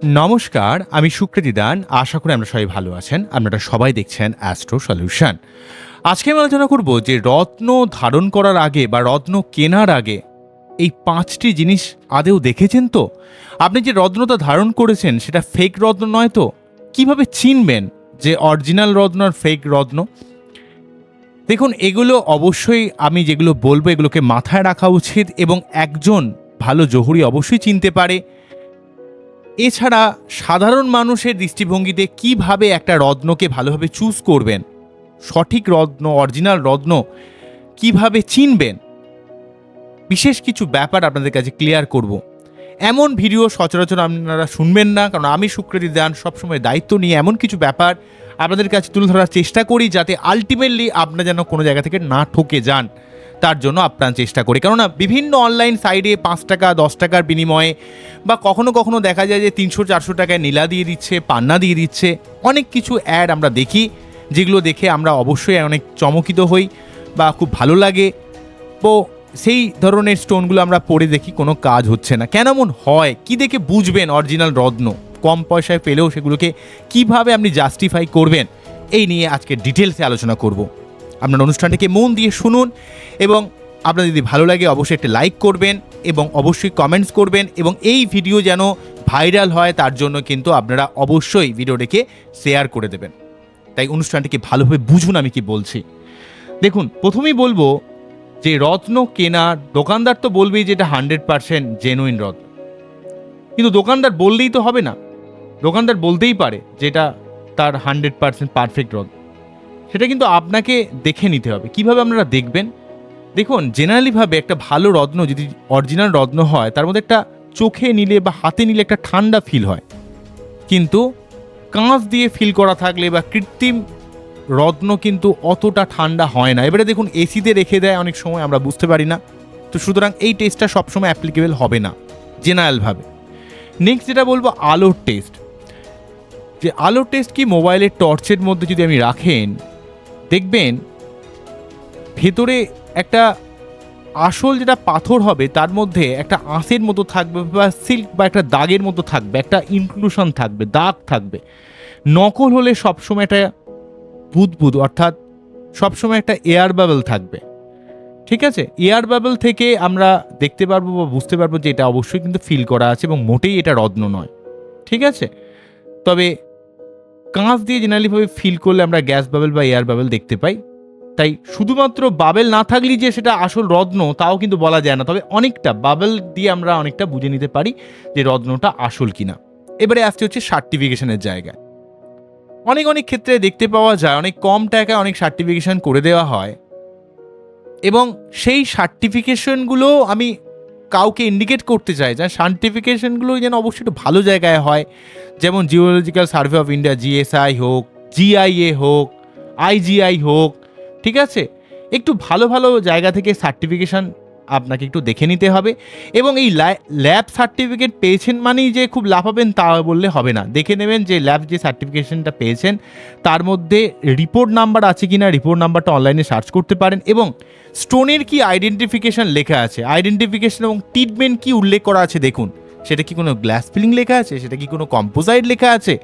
নমস্কার, আমি সুকৃতি দান। আশা করি আমরা সবাই ভালো আছেন। আপনারা সবাই দেখছেন অ্যাস্ট্রো সলিউশন। আজকে আমি আলোচনা করব যে রত্ন ধারণ করার আগে বা রত্ন কেনার আগে এই ৫টি জিনিস আদৌ দেখেছেন তো? আপনি যে রত্নটা ধারণ করেছেন সেটা ফেক রত্ন নয় তো? কিভাবে চিনবেন যে অরিজিনাল রত্ন আর ফেক রত্ন? দেখুন, এগুলো অবশ্যই আমি যেগুলো বলবো এগুলোকে মাথায় রাখা উচিত এবং একজন ভালো জহুরি অবশ্যই চিনতে পারে। এছাড়া সাধারণ মানুষের দৃষ্টিভঙ্গিতে কিভাবে একটা রত্নকে ভালোভাবে চুজ করবেন, সঠিক রত্ন অরিজিনাল রত্ন কিভাবে চিনবেন, বিশেষ কিছু ব্যাপার আপনাদের কাছে ক্লিয়ার করব। এমন ভিডিও সচরাচর আপনারা শুনবেন না, কারণ আমি সুকৃতি দান সবসময় দায়িত্ব নিয়ে এমন কিছু ব্যাপার আপনাদের কাছে তুলে ধরার চেষ্টা করি যাতে আলটিমেটলি আপনারা যেন কোনো জায়গা থেকে না ঠকে যান, তার জন্য আপ্রাণ চেষ্টা করি। কেননা বিভিন্ন অনলাইন সাইটে ৫ টাকা ১০ টাকার বিনিময়ে বা কখনো কখনো দেখা যায় যে ৩০০-৪০০ টাকায় নীলা দিয়ে দিচ্ছে, পান্না দিয়ে দিচ্ছে, অনেক কিছু অ্যাড আমরা দেখি, যেগুলো দেখে আমরা অবশ্যই অনেক চমকিত হই বা খুব ভালো লাগে। তো সেই ধরনের স্টোনগুলো আমরা পরে দেখি কোনো কাজ হচ্ছে না। কেন এমন হয়? কি দেখে বুঝবেন অরিজিনাল রত্ন? কম পয়সায় পেলেও সেগুলোকে কিভাবে আপনি জাস্টিফাই করবেন, এই নিয়ে আজকে ডিটেলসে আলোচনা করব। আপনার অনুষ্ঠানটিকে মন দিয়ে শুনুন এবং আপনার যদি ভালো লাগে অবশ্যই একটা লাইক করবেন এবং অবশ্যই কমেন্টস করবেন এবং এই ভিডিও যেন ভাইরাল হয় তার জন্য কিন্তু আপনারা অবশ্যই ভিডিওটিকে শেয়ার করে দেবেন। তাই অনুষ্ঠানটিকে ভালোভাবে বুঝুন আমি কি বলছি। দেখুন, প্রথমেই বলবো যে রত্ন কেনা, দোকানদার তো বলবেই যে এটা 100% জেনুইন রত্ন, কিন্তু দোকানদার বললেই তো হবে না। দোকানদার বলতেই পারে যেটা তার 100% পারফেক্ট রত্ন, সেটা কিন্তু আপনাকে দেখে নিতে হবে। কিভাবে আপনারা দেখবেন? দেখুন, জেনারেলিভাবে একটা ভালো রত্ন যদি অরিজিনাল রত্ন হয় তার মধ্যে একটা চোখে নিলে বা হাতে নিলে একটা ঠান্ডা ফিল হয়, কিন্তু কাঁচ দিয়ে ফিল করা থাকলে বা কৃত্রিম রত্ন কিন্তু অতটা ঠান্ডা হয় না। এবারে দেখুন, এসিতে রেখে দেয় অনেক সময়, আমরা বুঝতে পারি না। তো সুতরাং এই টেস্টটা সবসময় অ্যাপ্লিকেবল হবে না জেনারেলভাবে। নেক্সট যেটা বলবো, আলোর টেস্ট। যে আলোর টেস্ট কি, মোবাইলের টর্চের মধ্যে যদি আমি রাখেন, দেখবেন ভেতরে একটা আসল যেটা পাথর হবে তার মধ্যে একটা আঁশের মতো থাকবে বা সিল্ক বা একটা দাগের মতো থাকবে, একটা ইনক্লুশন থাকবে, দাগ থাকবে। নকল হলে সবসময় একটা বুদবুদ, অর্থাৎ সবসময় একটা এয়ার বাবল থাকবে। ঠিক আছে, এয়ার বাবল থেকে আমরা দেখতে পারবো বা বুঝতে পারবো যে এটা অবশ্যই কিন্তু ফিল করা আছে এবং মোটেই এটা রত্ন নয়। ঠিক আছে, তবে কাঁচ দিয়ে জেনারেলিভাবে ফিল করলে আমরা গ্যাস বাবেল বা এয়ার বাবেল দেখতে পাই। তাই শুধুমাত্র বাবেল না থাকলেই যে সেটা আসল রত্ন তাও কিন্তু বলা যায় না, তবে অনেকটা বাবেল দিয়ে আমরা অনেকটা বুঝে নিতে পারি যে রত্নটা আসল কিনা। এবারে আসতে হচ্ছে সার্টিফিকেশনের জায়গায়। অনেক অনেক ক্ষেত্রে দেখতে পাওয়া যায় অনেক কম টাকায় অনেক সার্টিফিকেশন করে দেওয়া হয় এবং সেই সার্টিফিকেশনগুলো আমি কাউকে ইন্ডিকেট করতে চাই যে সার্টিফিকেশনগুলো যেন অবশ্যই একটু ভালো জায়গায় হয়। যেমন geological survey of India, GSI হোক, জিআইএ হোক, আইজিআই হোক, ঠিক আছে, একটু ভালো ভালো জায়গা থেকে সার্টিফিকেশান আপনাকে একটু দেখে নিতে হবে। এবং এই ল্যাব সার্টিফিকেট পেয়েছেন মানেই যে খুব লাভ হবেন তা বললে হবে না। দেখে নেবেন যে ল্যাব যে সার্টিফিকেশনটা পেয়েছেন তার মধ্যে রিপোর্ট নাম্বার আছে কিনা, রিপোর্ট নাম্বারটা অনলাইনে সার্চ করতে পারেন। এবং স্টোনের কি আইডেন্টিফিকেশন লেখা আছে, আইডেন্টিফিকেশন এবং ট্রিটমেন্ট কি উল্লেখ করা আছে দেখুন। সেটা কি কোনো গ্লাস ফিলিং লেখা আছে, সেটা কি কোনো কম্পোজাইট লেখা আছে,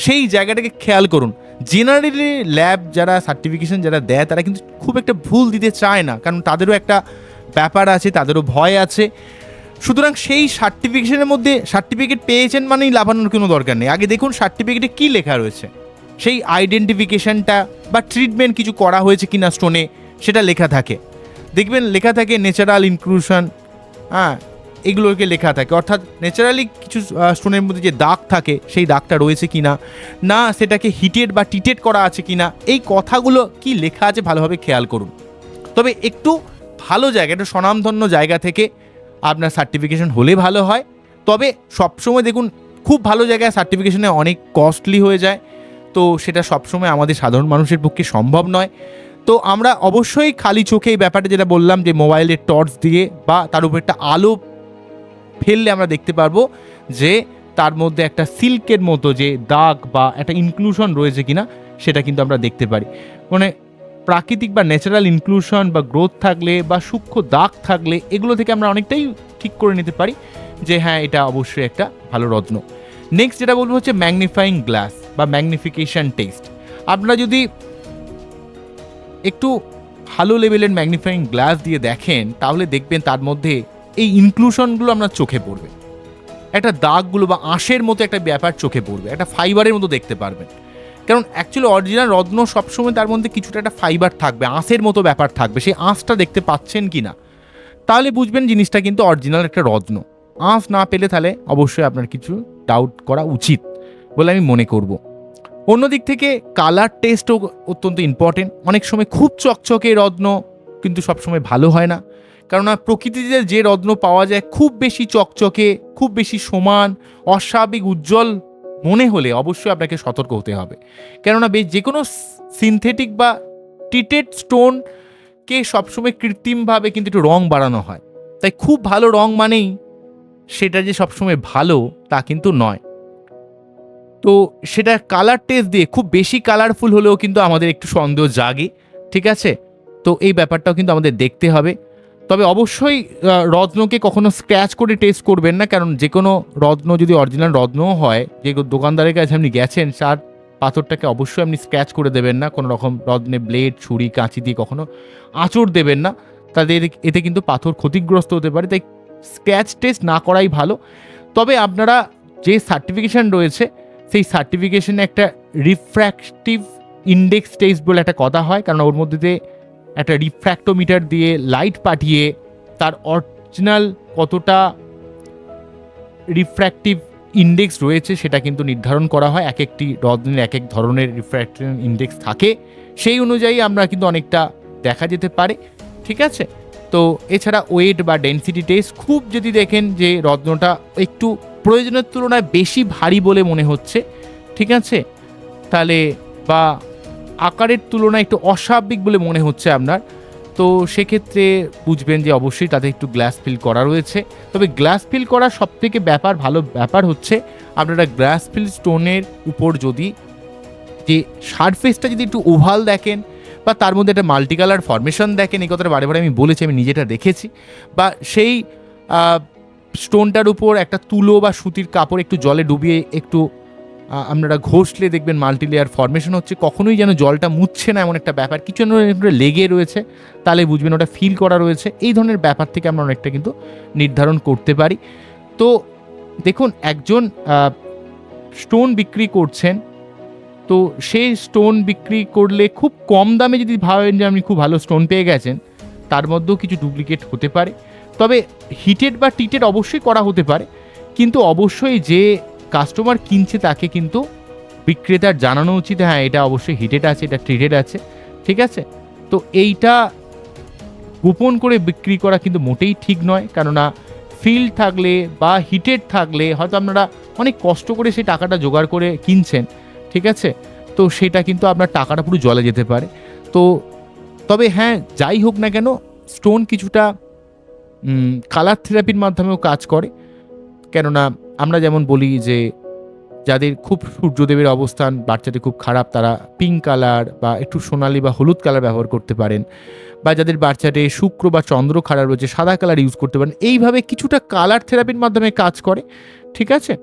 সেই জায়গাটাকে খেয়াল করুন। জেনারেলি ল্যাব যারা সার্টিফিকেশন যারা দেয় তারা কিন্তু খুব একটা ভুল দিতে চায় না, কারণ তাদেরও একটা ব্যাপার আছে, তাদেরও ভয় আছে। সুতরাং সেই সার্টিফিকেশনের মধ্যে সার্টিফিকেট পেয়েছেন মানেই লাভানোর কোনো দরকার নেই। আগে দেখুন সার্টিফিকেটে কী লেখা রয়েছে, সেই আইডেন্টিফিকেশনটা বা ট্রিটমেন্ট কিছু করা হয়েছে কিনা স্টোনে সেটা লেখা থাকে। দেখবেন লেখা থাকে ন্যাচারাল ইনক্লুশন, হ্যাঁ, এগুলোকে লেখা থাকে। অর্থাৎ ন্যাচারালি কিছু স্টোনের মধ্যে যে দাগ থাকে সেই দাগটা রয়েছে কিনা, না সেটাকে হিটেড বা টিটেড করা আছে কিনা, এই কথাগুলো কি লেখা আছে ভালোভাবে খেয়াল করুন। তবে একটু ভালো জায়গা, একটু স্বনামধন্য জায়গা থেকে আপনার সার্টিফিকেশন হলে ভালো হয়। তবে সবসময় দেখুন খুব ভালো জায়গায় সার্টিফিকেশনে অনেক কস্টলি হয়ে যায়, তো সেটা সবসময় আমাদের সাধারণ মানুষের পক্ষে সম্ভব নয়। তো আমরা অবশ্যই খালি চোখে এই ব্যাপারটা যেটা বললাম যে মোবাইলের টর্চ দিয়ে বা তার উপর একটা আলো ফেললে আমরা দেখতে পারবো যে তার মধ্যে একটা সিল্কের মতো যে দাগ বা একটা ইনক্লুশন রয়েছে কিনা সেটা কিন্তু আমরা দেখতে পারি। মানে প্রাকৃতিক বা ন্যাচারাল ইনক্লুশন বা গ্রোথ থাকলে বা সূক্ষ্ম দাগ থাকলে এগুলো থেকে আমরা অনেকটাই ঠিক করে নিতে পারি যে হ্যাঁ, এটা অবশ্যই একটা ভালো রত্ন। নেক্সট যেটা বলবো হচ্ছে ম্যাগনিফাইং গ্লাস বা ম্যাগনিফিকেশন টেস্ট। আপনারা যদি একটু ভালো লেভেলের ম্যাগনিফাইং গ্লাস দিয়ে দেখেন তাহলে দেখবেন তার মধ্যে এই ইনক্লুশনগুলো আপনার চোখে পড়বে, একটা দাগগুলো বা আঁশের মতো একটা ব্যাপার চোখে পড়বে, একটা ফাইবারের মতো দেখতে পারবেন। কারণ অ্যাকচুয়ালি অরিজিনাল রত্ন সবসময় তার মধ্যে কিছুটা একটা ফাইবার থাকবে, আঁশের মতো ব্যাপার থাকবে, সেই আঁশটা দেখতে পাচ্ছেন কি না তাহলে বুঝবেন জিনিসটা কিন্তু অরিজিনাল একটা রত্ন। আঁশ না পেলে তাহলে অবশ্যই আপনার কিছু ডাউট করা উচিত বলে আমি মনে করব। অন্যদিক থেকে কালার টেস্টও অত্যন্ত ইম্পর্টেন্ট। অনেক সময় খুব চকচকে রত্ন কিন্তু সবসময় ভালো হয় না, কেননা প্রকৃতিতে যে রত্ন পাওয়া যায় খুব বেশি চকচকে, খুব বেশি সমান, অস্বাভাবিক উজ্জ্বল মনে হলে অবশ্যই আপনাকে সতর্ক হতে হবে। কেননা যে কোনো সিনথেটিক বা ট্রিটেড স্টোনকে সবসময় কৃত্রিমভাবে কিন্তু একটু রং বাড়ানো হয়, তাই খুব ভালো রং মানেই সেটা যে সবসময় ভালো তা কিন্তু নয়। তো সেটা কালার টেস্ট দিয়ে খুব বেশি কালারফুল হলেও কিন্তু আমাদের একটু সন্দেহ জাগে, ঠিক আছে? তো এই ব্যাপারটাও কিন্তু আমাদের দেখতে হবে। তবে অবশ্যই রত্নকে কখনো স্ক্র্যাচ করে টেস্ট করবেন না, কারণ যে কোনো রত্ন যদি অরিজিনাল রত্নও হয়, যে দোকানদারের কাছে আপনি গেছেন তার পাথরটাকে অবশ্যই আপনি স্ক্র্যাচ করে দেবেন না, কোনো রকম রত্নে ব্লেড, ছুরি, কাঁচি দিয়ে কখনো আঁচড় দেবেন না, তাদের এতে কিন্তু পাথর ক্ষতিগ্রস্ত হতে পারে। তাই স্ক্র্যাচ টেস্ট না করাই ভালো। তবে আপনারা যে সার্টিফিকেশন রয়েছে সেই সার্টিফিকেশনে একটা রিফ্র্যাক্টিভ ইন্ডেক্স টেস্ট বলে একটা কথা হয়, কারণ ওর মধ্যে দিয়ে একটা রিফ্র্যাক্টোমিটার দিয়ে লাইট পাঠিয়ে তার অরিজিনাল কতটা রিফ্র্যাক্টিভ ইন্ডেক্স রয়েছে সেটা কিন্তু নির্ধারণ করা হয়। এক একটি রত্নের এক এক ধরনের রিফ্র্যাক্টিভ ইন্ডেক্স থাকে, সেই অনুযায়ী আমরা কিন্তু অনেকটা দেখা যেতে পারে, ঠিক আছে? তো এছাড়া ওয়েট বা ডেনসিটি টেস্ট, খুব যদি দেখেন যে রত্নটা একটু প্রয়োজনের তুলনায় বেশি ভারী বলে মনে হচ্ছে, ঠিক আছে, তাহলে বা আকারের তুলনায় একটু অস্বাভাবিক বলে মনে হচ্ছে আপনার, তো সেক্ষেত্রে বুঝবেন যে অবশ্যই তাতে একটু গ্লাস ফিল করা রয়েছে। তবে গ্লাস ফিল করার সবথেকে ভালো ব্যাপার হচ্ছে আপনারা গ্লাস ফিল স্টোনের উপর যদি যে সারফেসটা যদি একটু ওভাল দেখেন বা তার মধ্যে একটা মাল্টি কালার ফরমেশন দেখেন, এই কথাটা বারে বারে আমি বলেছি, আমি নিজেটা দেখেছি, বা সেই স্টোনটার উপর একটা তুলো বা সুতির কাপড় একটু জলে ডুবিয়ে একটু আপনারা ঘষলে দেখবেন মাল্টি লেয়ার ফরমেশন হচ্ছে, কখনোই যেন জলটা মুছছে না এমন একটা ব্যাপার, কিছু লেগে রয়েছে, তাহলে বুঝবেন ওটা ফিল করা রয়েছে। এই ধরনের ব্যাপার থেকে আমরা অনেকটা কিন্তু নির্ধারণ করতে পারি। তো দেখুন, একজন স্টোন বিক্রি করছেন, তো সেই স্টোন বিক্রি করলে খুব কম দামে যদি ভাবেন যে আপনি খুব ভালো স্টোন পেয়ে গেছেন, তার মধ্যেও কিছু ডুপ্লিকেট হতে পারে। তবে হিটেড বা টিটেড অবশ্যই করা হতে পারে, কিন্তু অবশ্যই যে কাস্টমার কিনছে তাকে কিন্তু বিক্রেতার জানানো উচিত, হ্যাঁ এটা অবশ্যই হিটেড আছে, এটা ট্রিটেড আছে, ঠিক আছে? তো এইটা গোপন করে বিক্রি করা কিন্তু মোটেই ঠিক নয়, কেননা ফিল থাকলে বা হিটেড থাকলে হয়তো আপনারা অনেক কষ্ট করে সেই টাকাটা জোগাড় করে কিনছেন, ঠিক আছে, তো সেটা কিন্তু আপনার টাকাটা পুরো জলে যেতে পারে। তো তবে হ্যাঁ, যাই হোক না কেন, স্টোন কিছুটা কালার থেরাপির মাধ্যমেও কাজ করে। কেননা আমরা যেমন বলি যে যাদের খুব সূর্যদেবের অবস্থান বাচ্চাদের খুব খারাপ, তারা পিঙ্ক কালার বা একটু সোনালি বা হলুদ কালার ব্যবহার করতে পারেন, বা যাদের বাচ্চাটে শুক্র বা চন্দ্র খারাপ রয়েছে সাদা কালার ইউজ করতে পারেন। এইভাবে কিছুটা কালার থেরাপির মাধ্যমে কাজ করে, ঠিক আছে?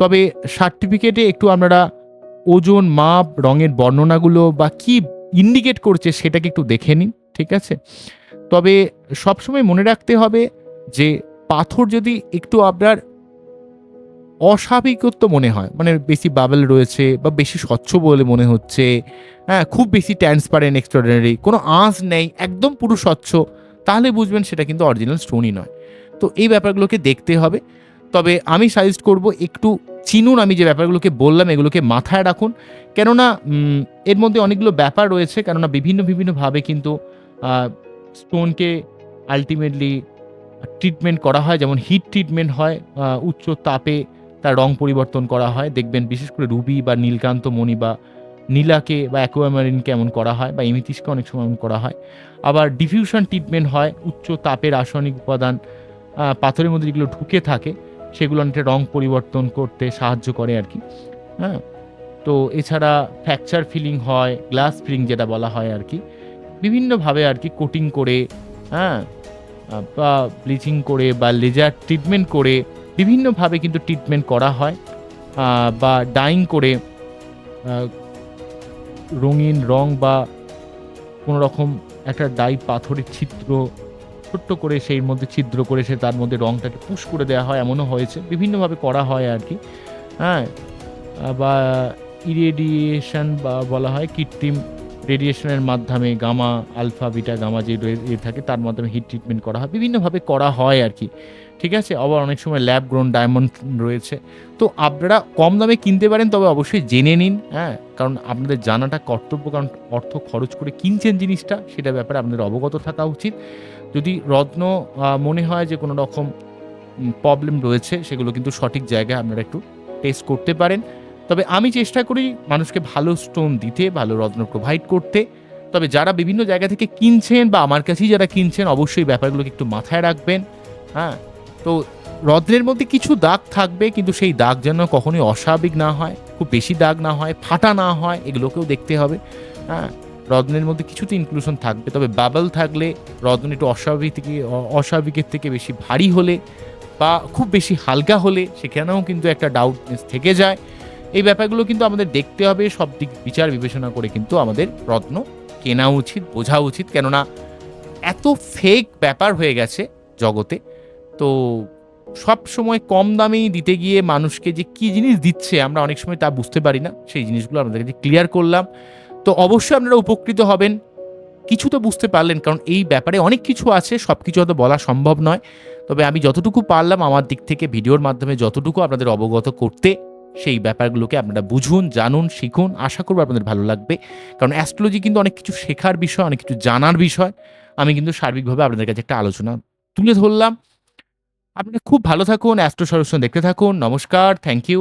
তবে সার্টিফিকেটে একটু আপনারা ওজন, মাপ, রঙের বর্ণনাগুলো বা কি ইন্ডিকেট করছে সেটাকে একটু দেখে নিন, ঠিক আছে? তবে সবসময় মনে রাখতে হবে যে পাথর যদি একটু আপনার অস্বাভাবিকত্ব মনে হয়, মানে বেশি বাবেল রয়েছে বা বেশি স্বচ্ছ বলে মনে হচ্ছে, হ্যাঁ খুব বেশি ট্রান্সপারেন্ট, এক্সট্রাঅর্ডিনারি, কোনো আঁশ নেই, একদম পুরো স্বচ্ছ, তাহলে বুঝবেন সেটা কিন্তু অরিজিনাল স্টোনই নয়। তো এই ব্যাপারগুলোকে দেখতে হবে। তবে আমি সাজেস্ট করব একটু চিনুন, আমি যে ব্যাপারগুলোকে বললাম এগুলোকে মাথায় রাখুন, কেননা এর মধ্যে অনেকগুলো ব্যাপার রয়েছে, কেননা বিভিন্নভাবে কিন্তু স্টোনকে আলটিমেটলি ট্রিটমেন্ট করা হয়। যেমন হিট ট্রিটমেন্ট হয়, উচ্চ তাপে তার রং পরিবর্তন করা হয়, দেখবেন বিশেষ করে রুবি বা নীলকান্ত মণি বা নীলাকে বা অ্যাকোয়ামারিনকে এমন করা হয়, বা এমিথিসকে অনেক সময় এমন করা হয়। আবার ডিফিউশন ট্রিটমেন্ট হয়, উচ্চ তাপে রাসায়নিক উপাদান পাথরের মধ্যে যেগুলো ঢুকে থাকে সেগুলো অনেকটা রং পরিবর্তন করতে সাহায্য করে আর কি, হ্যাঁ। তো এছাড়া ফ্র্যাকচার ফিলিং হয়, গ্লাস ফিলিং যেটা বলা হয় আর কি, বিভিন্নভাবে আর কি কোটিং করে, হ্যাঁ, বা ব্লিচিং করে বা লেজার ট্রিটমেন্ট করে বিভিন্নভাবে কিন্তু ট্রিটমেন্ট করা হয়। বা ডাইং করে রঙিন রং বা কোনো রকম একটা ডাই পাথরের ছিদ্র ছোট্ট করে সেই মধ্যে ছিদ্র করে সে তার মধ্যে রংটাকে পুশ করে দেওয়া হয়, এমনও হয়েছে। বিভিন্নভাবে করা হয় আর কি। হ্যাঁ, বা ইরেডিয়েশন বা বলা হয় কৃত্রিম রেডিয়েশনের মাধ্যমে গামা, আলফা, বিটা, গামা যে থাকে তার মাধ্যমে হিট ট্রিটমেন্ট করা হয়। বিভিন্নভাবে করা হয় আর কি। ঠিক আছে? আবার অনেক সময় ল্যাব গ্রোন ডায়মন্ড রয়েছে। তো আপনারা কম দামে কিনতে পারেন, তবে অবশ্যই জেনে নিন, হ্যাঁ? কারণ আপনাদের জানাটা কর্তব্য। কারণ অর্থ খরচ করে কিনছেন জিনিসটা, সেটার ব্যাপারে আপনাদের অবগত থাকা উচিত। যদি রত্ন মনে হয় যে কোনো রকম প্রবলেম রয়েছে, সেগুলো কিন্তু সঠিক জায়গায় আপনারা একটু টেস্ট করতে পারেন। তবে আমি চেষ্টা করি মানুষকে ভালো স্টোন দিতে, ভালো রত্ন প্রোভাইড করতে। তবে যারা বিভিন্ন জায়গা থেকে কিনছেন বা আমার কাছেই যারা কিনছেন, অবশ্যই ব্যাপারগুলোকে একটু মাথায় রাখবেন, হ্যাঁ? তো রত্নের মধ্যে কিছু দাগ থাকবে, কিন্তু সেই দাগ যেন কখনোই অস্বাভাবিক না হয়, খুব বেশি দাগ না হয়, ফাটা না হয়, এগুলোকেও দেখতে হবে, হ্যাঁ? রত্নের মধ্যে কিছু তো ইনক্লুশন থাকবে, তবে বাবল থাকলে, রত্ন একটু অস্বাভাবিকের থেকে বেশি ভারী হলে বা খুব বেশি হালকা হলে সেখানেও কিন্তু একটা ডাউটনেস থেকে যায়। এই ব্যাপারগুলো কিন্তু আমাদের দেখতে হবে, সব দিক বিচার বিবেচনা করে কিন্তু আমাদের রত্ন কেনা উচিত, বোঝা উচিত। কেননা এত ফেক ব্যাপার হয়ে গেছে জগতে। তো সবসময় কম দামেই দিতে গিয়ে মানুষকে যে কি জিনিস দিচ্ছে আমরা অনেক সময় তা বুঝতে পারি না। সেই জিনিসগুলো আপনাদের কাছে ক্লিয়ার করলাম। তো অবশ্যই আপনারা উপকৃত হবেন। কিছু তো বুঝতে পারলেন, কারণ এই ব্যাপারে অনেক কিছু আছে, সবকিছু হয়তো বলা সম্ভব নয়। তবে আমি যতটুকু পারলাম আমার দিক থেকে ভিডিওর মাধ্যমে যতটুকু আপনাদের অবগত করতে, সেই ব্যাপারগুলোকে আপনারা বুঝুন, জানুন, শিখুন। আশা করব আপনাদের ভালো লাগবে। কারণ অ্যাস্ট্রোলজি কিন্তু অনেক কিছু শেখার বিষয়, অনেক কিছু জানার বিষয়। আমি কিন্তু সার্বিকভাবে আপনাদের কাছে একটা আলোচনা তুলে ধরলাম। আপনারা খুব ভালো থাকুন, অ্যাস্ট্রো সলিউশন দেখতে থাকুন। নমস্কার, থ্যাংক ইউ।